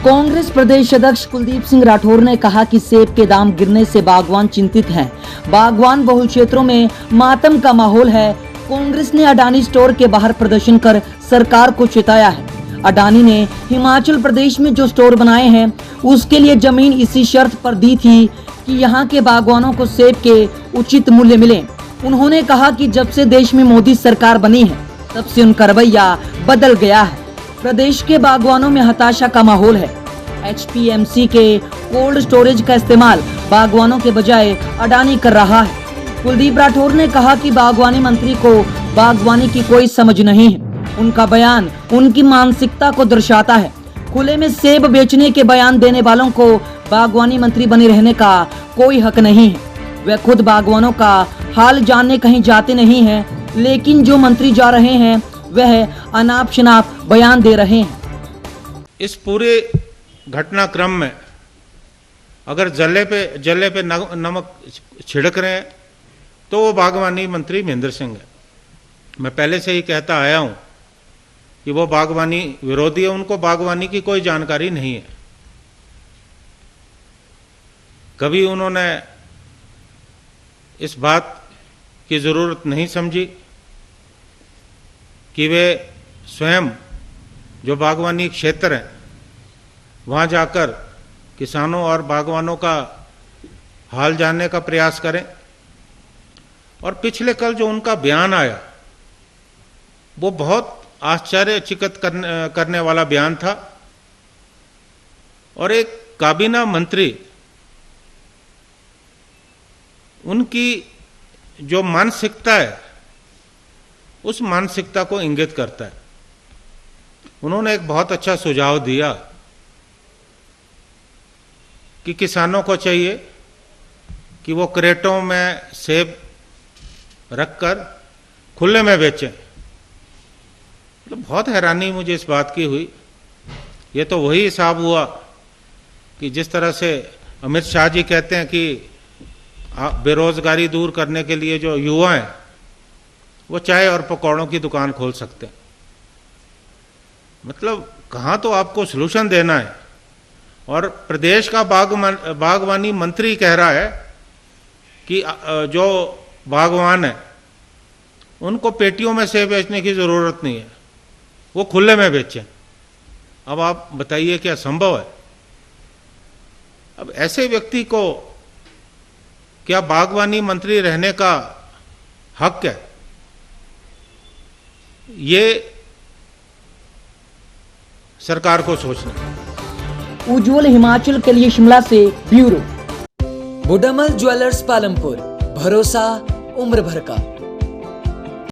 कांग्रेस प्रदेश अध्यक्ष कुलदीप सिंह राठौर ने कहा कि सेब के दाम गिरने से बागवान चिंतित हैं। बागवान बहुल क्षेत्रों में मातम का माहौल है। कांग्रेस ने अडानी स्टोर के बाहर प्रदर्शन कर सरकार को चिताया है। अडानी ने हिमाचल प्रदेश में जो स्टोर बनाए हैं उसके लिए जमीन इसी शर्त पर दी थी कि यहाँ के बागवानों को सेब के उचित मूल्य मिले। उन्होंने कहा कि जब से देश में मोदी सरकार बनी है तब से उनका रवैया बदल गया है। प्रदेश के बागवानों में हताशा का माहौल है। एचपीएमसी के कोल्ड स्टोरेज का इस्तेमाल बागवानों के बजाय अडानी कर रहा है। कुलदीप राठौर ने कहा कि बागवानी मंत्री को बागवानी की कोई समझ नहीं है। उनका बयान उनकी मानसिकता को दर्शाता है। खुले में सेब बेचने के बयान देने वालों को बागवानी मंत्री बने रहने का कोई हक नहीं है। वे खुद बागवानों का हाल जानने कहीं जाते नहीं हैं, लेकिन जो मंत्री जा रहे हैं वह अनाप शनाप बयान दे रहे हैं। इस पूरे घटनाक्रम में अगर जल्ले पे नमक छिड़क रहे हैं तो वो बागवानी मंत्री महेंद्र सिंह है। मैं पहले से ही कहता आया हूं कि वो बागवानी विरोधी है, उनको बागवानी की कोई जानकारी नहीं है। कभी उन्होंने इस बात की जरूरत नहीं समझी कि वे स्वयं जो बागवानी क्षेत्र है वहां जाकर किसानों और बागवानों का हाल जानने का प्रयास करें। और पिछले कल जो उनका बयान आया वो बहुत आश्चर्यचकित करने वाला बयान था। और एक काबीना मंत्री उनकी जो मानसिकता है उस मानसिकता को इंगित करता है। उन्होंने एक बहुत अच्छा सुझाव दिया कि किसानों को चाहिए कि वो क्रेटों में सेब रखकर खुले में बेचें। मतलब बहुत हैरानी मुझे इस बात की हुई। ये तो वही हिसाब हुआ कि जिस तरह से अमित शाह जी कहते हैं कि बेरोजगारी दूर करने के लिए जो युवा हैं वो चाय और पकौड़ों की दुकान खोल सकते हैं। मतलब कहाँ तो आपको सलूशन देना है और प्रदेश का बागवानी मंत्री कह रहा है कि जो बागवान है उनको पेटियों में सेब बेचने की जरूरत नहीं है, वो खुले में बेचें। अब आप बताइए क्या संभव है? अब ऐसे व्यक्ति को क्या बागवानी मंत्री रहने का हक है? ये सरकार को सोचना। उज्जवल हिमाचल के लिए शिमला से ब्यूरो। बुडामल ज्वेलर्स पालमपुर, भरोसा उम्र भर का।